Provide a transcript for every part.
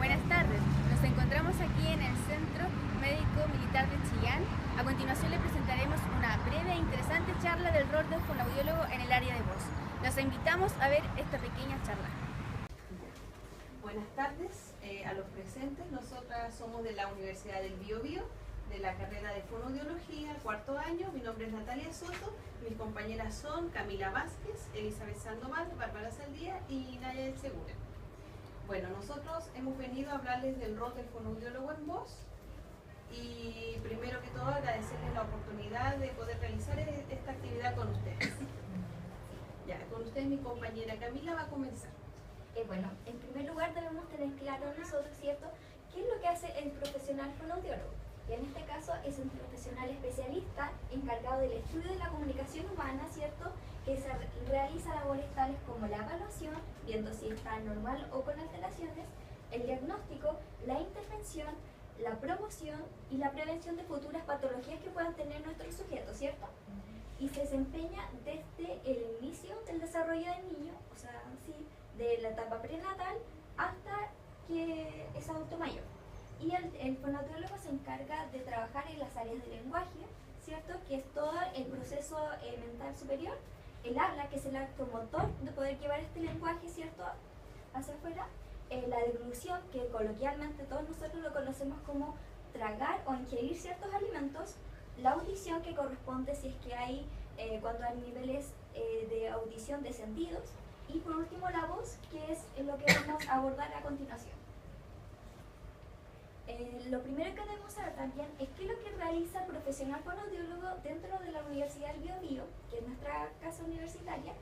Buenas tardes, nos encontramos aquí en el Centro Médico Militar de Chillán. A continuación le presentaremos una breve e interesante charla del rol del fonoaudiólogo en el área de voz. Los invitamos a ver esta pequeña charla. Buenas tardes a los presentes. Nosotras somos de la Universidad del Biobío, de la carrera de fonoaudiología, cuarto año. Mi nombre es Natalia Soto. Mis compañeras son Camila Vázquez, Elizabeth Sandoval, Bárbara Saldía y Naya del Segura. Bueno, nosotros hemos venido a hablarles del rol del fonoaudiólogo en voz y primero que todo agradecerles la oportunidad de poder realizar esta actividad con ustedes. Ya, con ustedes mi compañera Camila va a comenzar. Bueno, en primer lugar debemos tener claro nosotros, ¿cierto?, qué es lo que hace el profesional fonoaudiólogo. Y en este caso es un profesional especialista encargado del estudio de la comunicación humana, ¿cierto?, que se realiza labores tales como la evaluación, viendo si está normal o con alteraciones, el diagnóstico, la intervención, la promoción y la prevención de futuras patologías que puedan tener nuestros sujetos, ¿cierto? Y se desempeña desde el inicio del desarrollo del niño, o sea, sí, de la etapa prenatal hasta que es adulto mayor. Y el fonoaudiólogo se encarga de trabajar en las áreas del lenguaje, ¿cierto?, que es todo el proceso mental superior, el habla, que es el acto motor de poder llevar este lenguaje, ¿cierto?, hacia afuera, la deglución, que coloquialmente todos nosotros lo conocemos como tragar o ingerir ciertos alimentos, la audición, que corresponde si es que hay, cuando hay niveles de audición descendidos, y por último la voz, que es lo que vamos a abordar a continuación. Lo primero que debemos saber también es qué es lo que realiza el profesional fonoaudiólogo dentro de la Universidad del Biobío, que es nuestra casa universitaria,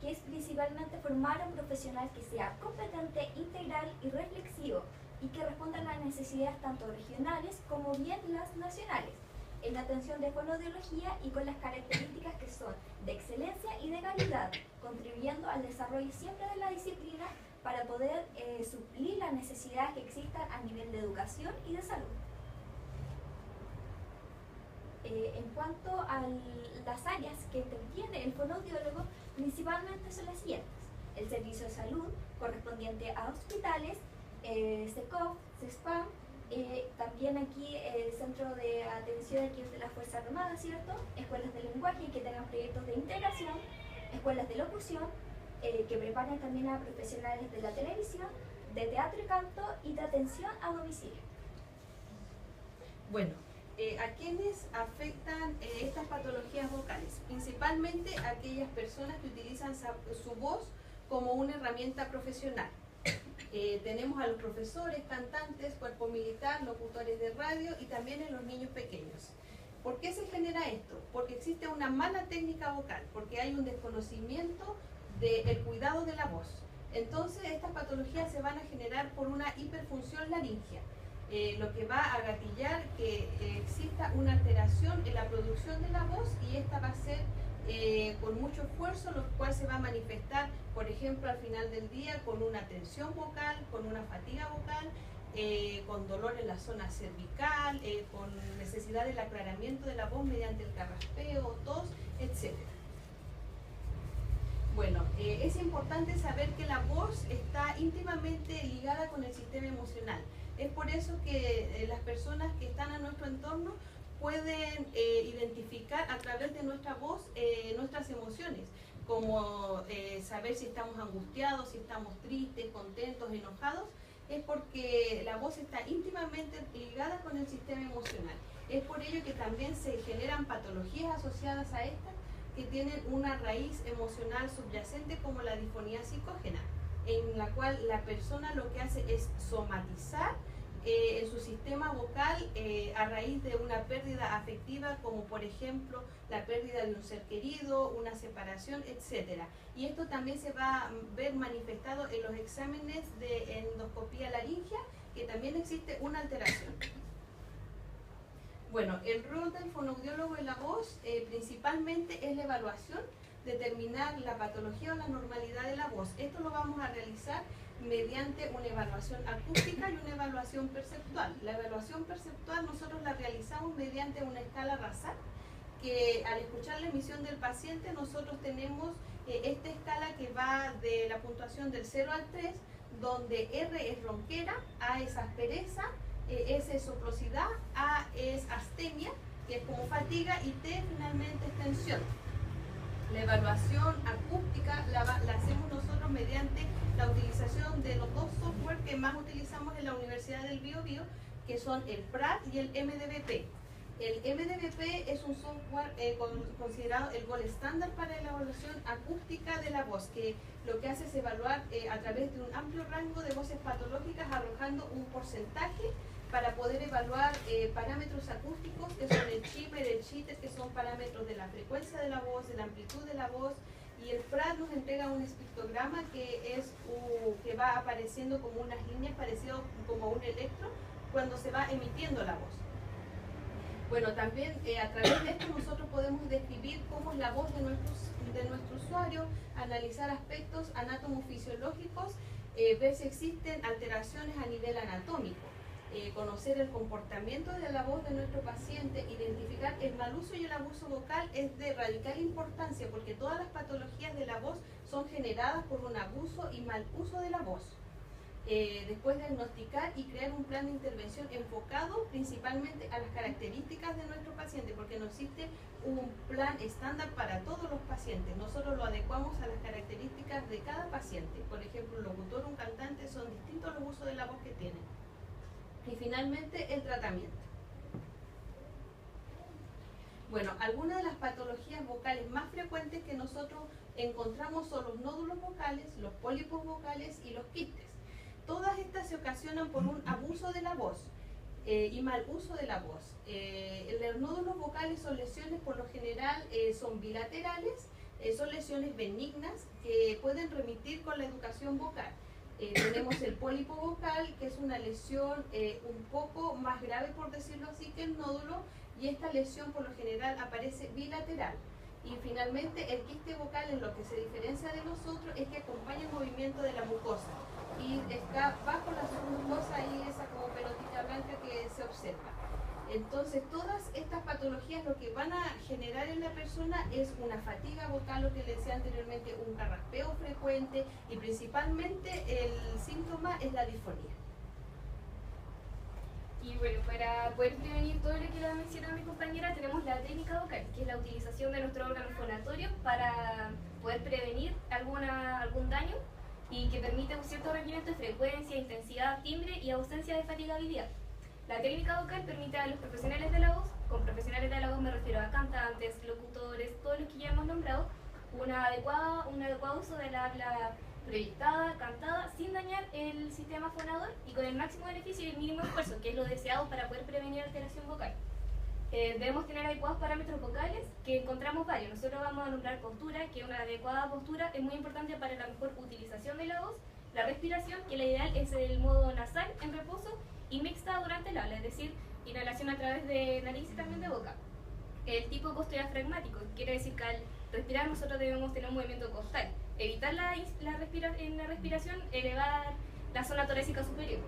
que es principalmente formar a un profesional que sea competente, integral y reflexivo y que responda a las necesidades tanto regionales como bien las nacionales, en la atención de fonoaudiología y con las características que son de excelencia y de calidad, contribuyendo al desarrollo siempre de la disciplina para poder suplir las necesidades que existan a nivel de educación y de salud. En cuanto a las áreas que interviene el fonoaudiólogo, principalmente son las siguientes: el servicio de salud correspondiente a hospitales, SECOF, CESPAM, también aquí el centro de atención aquí de la Fuerza Armada, ¿cierto?, escuelas de lenguaje que tengan proyectos de integración, escuelas de locución, que preparan también a profesionales de la televisión, de teatro y canto y de atención a domicilio. Bueno, ¿a quiénes afectan estas patologías vocales? Principalmente a aquellas personas que utilizan su voz como una herramienta profesional. Tenemos a los profesores, cantantes, cuerpo militar, locutores de radio y también en los niños pequeños. ¿Por qué se genera esto? Porque existe una mala técnica vocal, porque hay un desconocimiento del cuidado de la voz. Entonces estas patologías se van a generar por una hiperfunción laringea, lo que va a gatillar que exista una alteración en la producción de la voz y esta va a ser con mucho esfuerzo, lo cual se va a manifestar, por ejemplo, al final del día con una tensión vocal, con una fatiga vocal, con dolor en la zona cervical, con necesidad del aclaramiento de la voz mediante el carraspeo, tos, etc. Bueno, es importante saber que la voz está íntimamente ligada con el sistema emocional. Es por eso que las personas que están a nuestro entorno pueden identificar a través de nuestra voz nuestras emociones, como saber si estamos angustiados, si estamos tristes, contentos, enojados. Es porque la voz está íntimamente ligada con el sistema emocional. Es por ello que también se generan patologías asociadas a esta, que tienen una raíz emocional subyacente como la disfonía psicógena, en la cual la persona lo que hace es somatizar en su sistema vocal a raíz de una pérdida afectiva, como por ejemplo la pérdida de un ser querido, una separación, etc. Y esto también se va a ver manifestado en los exámenes de endoscopía laringea, que también existe una alteración. Bueno, el rol del fonoaudiólogo en la voz principalmente es la evaluación, determinar la patología o la normalidad de la voz. Esto lo vamos a realizar mediante una evaluación acústica y una evaluación perceptual. La evaluación perceptual nosotros la realizamos mediante una escala RASAT, que al escuchar la emisión del paciente nosotros tenemos esta escala que va de la puntuación del 0 al 3, donde R es ronquera, A es aspereza, S es soplosidad, A es astemia, que es como fatiga, y T finalmente es tensión. La evaluación acústica la hacemos nosotros mediante la utilización de los dos software que más utilizamos en la Universidad del Biobío, que son el PRAT y el MDBP. El MDBP es un software considerado el gold estándar para la evaluación acústica de la voz, que lo que hace es evaluar a través de un amplio rango de voces patológicas, arrojando un porcentaje para poder evaluar parámetros acústicos, que son el shimmer, el jitter, que son parámetros de la frecuencia de la voz, de la amplitud de la voz, y el PRAT nos entrega un espectrograma que va apareciendo como unas líneas parecido como un electro cuando se va emitiendo la voz. Bueno, también a través de esto nosotros podemos describir cómo es la voz de nuestro usuario, analizar aspectos anatomofisiológicos, ver si existen alteraciones a nivel anatómico, conocer el comportamiento de la voz de nuestro paciente, identificar el mal uso y el abuso vocal es de radical importancia porque todas las patologías de la voz son generadas por un abuso y mal uso de la voz. Después diagnosticar y crear un plan de intervención enfocado principalmente a las características de nuestro paciente, porque no existe un plan estándar para todos los pacientes, nosotros lo adecuamos a las características de cada paciente. Por ejemplo, un locutor o un cantante son distintos los usos de la voz que tienen. Y finalmente el tratamiento. Bueno, algunas de las patologías vocales más frecuentes que nosotros encontramos son los nódulos vocales, los pólipos vocales y los quistes. Todas estas se ocasionan por un abuso de la voz y mal uso de la voz. Los nódulos vocales son lesiones, por lo general son bilaterales, son lesiones benignas que pueden remitir con la educación vocal. Tenemos el pólipo vocal, que es una lesión un poco más grave, por decirlo así, que el nódulo, y esta lesión por lo general aparece bilateral. Y finalmente el quiste vocal, en lo que se diferencia de los otros, es que acompaña el movimiento de la mucosa y está bajo la submucosa y esa como pelotita blanca que se observa. Entonces todas estas patologías lo que van a generar en la persona es una fatiga vocal, lo que le decía anteriormente, un carraspeo frecuente, y principalmente el síntoma es la disfonía. Y bueno, para poder prevenir todo lo que le ha mencionado mi compañera, tenemos la técnica vocal, que es la utilización de nuestro órgano fonatorio para poder prevenir algún daño y que permite un cierto rendimiento de frecuencia, intensidad, timbre y ausencia de fatigabilidad. La técnica vocal permite a los profesionales de la voz, con profesionales de la voz me refiero a cantantes, locutores, todos los que ya hemos nombrado, un adecuado uso de la habla proyectada, cantada, sin dañar el sistema fonador y con el máximo beneficio y el mínimo esfuerzo, que es lo deseado para poder prevenir alteración vocal. Debemos tener adecuados parámetros vocales, que encontramos varios. Nosotros vamos a nombrar postura, que una adecuada postura es muy importante para la mejor utilización de la voz. La respiración, que la ideal es el modo nasal en reposo y mixta durante el habla, es decir, inhalación a través de nariz y también de boca. El tipo costo-diafragmático, quiere decir que al respirar nosotros debemos tener un movimiento costal. Evitar en la respiración, elevar la zona torácica superior.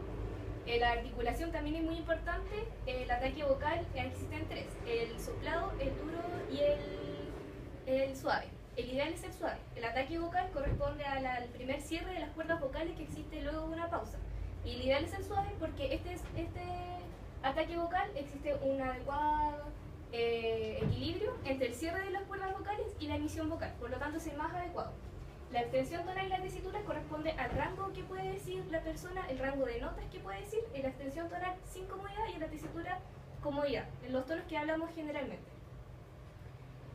La articulación también es muy importante. El ataque vocal existen tres: el soplado, el duro y el suave. El ideal es el suave. El ataque vocal corresponde al primer cierre de las cuerdas vocales que existe luego de una pausa. Y el ideal es el suave porque este ataque vocal existe un adecuado equilibrio entre el cierre de las cuerdas vocales y la emisión vocal, por lo tanto es el más adecuado. La extensión tonal y la tesitura corresponde al rango que puede decir la persona, el rango de notas que puede decir, en la extensión tonal sin comodidad y en la tesitura comodidad, en los tonos que hablamos generalmente.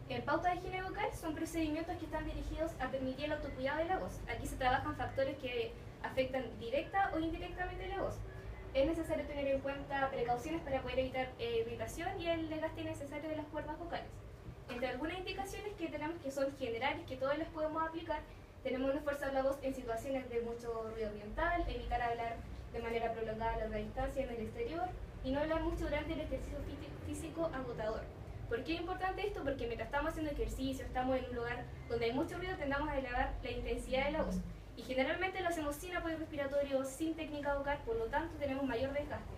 En pauta de higiene vocal son procedimientos que están dirigidos a permitir el autocuidado de la voz. Aquí se trabajan factores que afectan directa o indirectamente la voz. Es necesario tener en cuenta precauciones para poder evitar irritación y el desgaste innecesario de las cuerdas vocales. Entre algunas indicaciones que tenemos, que son generales, que todas las podemos aplicar, tenemos no esforzar la voz en situaciones de mucho ruido ambiental, evitar hablar de manera prolongada a larga distancia en el exterior y no hablar mucho durante el ejercicio físico agotador. ¿Por qué es importante esto? Porque mientras estamos haciendo ejercicio, estamos en un lugar donde hay mucho ruido, tendamos a elevar la intensidad de la voz. Y generalmente lo hacemos sin apoyo respiratorio, sin técnica vocal, por lo tanto tenemos mayor desgaste.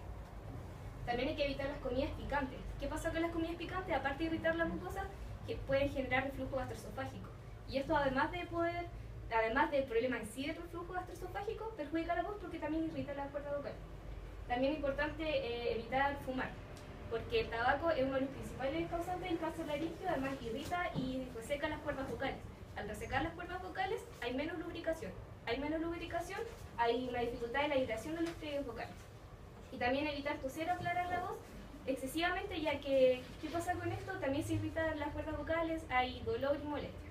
También hay que evitar las comidas picantes. ¿Qué pasa con las comidas picantes? Aparte de irritar la mucosa, que pueden generar reflujo gastroesofágico. Y esto, además de poder además del problema en sí del reflujo gastroesofágico, perjudica la voz porque también irrita las cuerdas vocales. También es importante evitar fumar, porque el tabaco es uno de los principales causantes del cáncer laríngeo, además irrita y reseca las cuerdas vocales. Al resecar las cuerdas vocales hay menos lubricación. Hay menos lubricación, hay una dificultad en la hidratación de los pliegues vocales. Y también evitar toser o aclarar la voz excesivamente, ya que, ¿qué pasa con esto? También se irritan las cuerdas vocales, hay dolor y molestia.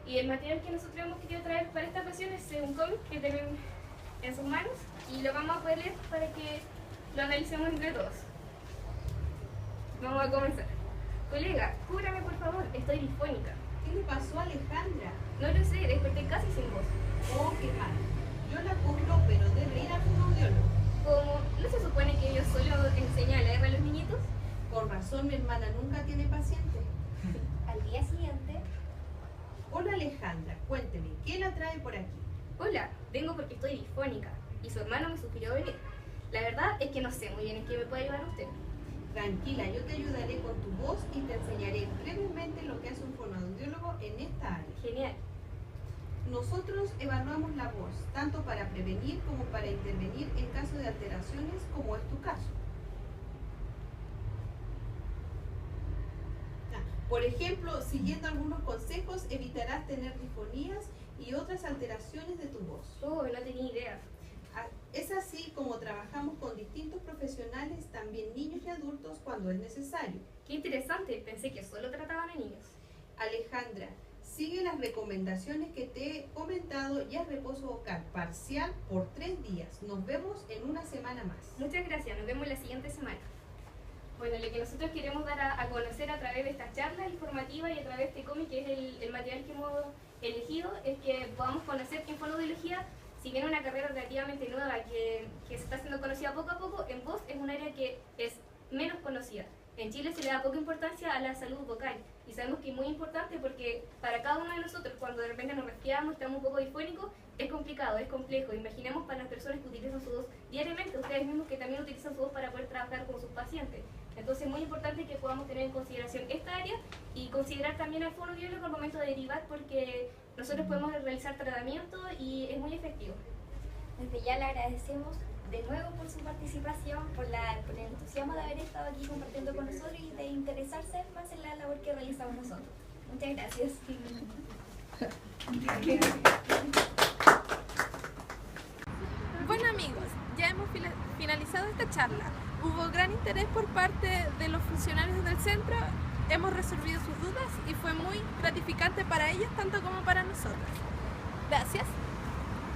Y el material que nosotros hemos querido traer para esta ocasión es un cómic que tienen en sus manos y lo vamos a poder leer para que lo analicemos entre todos. Vamos a comenzar. Colega, cúbrame por favor, estoy disfónica. ¿Qué le pasó a Alejandra? No lo sé, desperté casi sin voz. Oh, qué mal. Yo la cubro, pero debe ir a un audiólogo. ¿Cómo? ¿No se supone que yo solo enseño a leer a los niñitos? Con razón, mi hermana nunca tiene paciente. Al día siguiente, Hola Alejandra, cuénteme, ¿qué la trae por aquí? Hola, vengo porque estoy disfónica y su hermano me sugirió venir. La verdad es que no sé muy bien en qué me puede ayudar usted. Tranquila, yo te ayudaré con tu voz y te enseñaré brevemente lo que hace un fonoaudiólogo en esta área. Genial. Nosotros evaluamos la voz, tanto para prevenir como para intervenir en caso de alteraciones, como es tu caso. Por ejemplo, siguiendo algunos consejos, evitarás tener disfonías y otras alteraciones de tu voz. Oh, no tenía idea. Es así como trabajamos con distintos profesionales, también niños y adultos, cuando es necesario. Qué interesante, pensé que solo trataban a niños. Alejandra, sigue las recomendaciones que te he comentado y haz reposo vocal parcial por 3 días. Nos vemos en una semana más. Muchas gracias, nos vemos la siguiente semana. Bueno, lo que nosotros queremos dar a conocer a través de estas charlas informativas y a través de este cómic, que es el material que hemos elegido, es que podamos conocer que en fonoaudiología, si bien es una carrera relativamente nueva que se está haciendo conocida poco a poco, en voz es un área que es menos conocida. En Chile se le da poca importancia a la salud vocal y sabemos que es muy importante porque para cada uno de nosotros, cuando de repente nos resfriamos, estamos un poco disfónicos, es complicado, es complejo. Imaginemos para las personas que utilizan su voz diariamente, ustedes mismos que también utilizan su voz para poder trabajar con sus pacientes. Entonces es muy importante que podamos tener en consideración esta área y considerar también al fonoaudiólogo al momento de derivar, porque nosotros podemos realizar tratamiento y es muy efectivo. desde ya le agradecemos de nuevo por su participación, por el entusiasmo de haber estado aquí compartiendo con nosotros y de interesarse más en la labor que realizamos nosotros. Muchas gracias. Bueno amigos, ya hemos finalizado esta charla. Hubo gran interés por parte de los funcionarios del centro, hemos resolvido sus dudas y fue muy gratificante para ellos tanto como para nosotros. Gracias.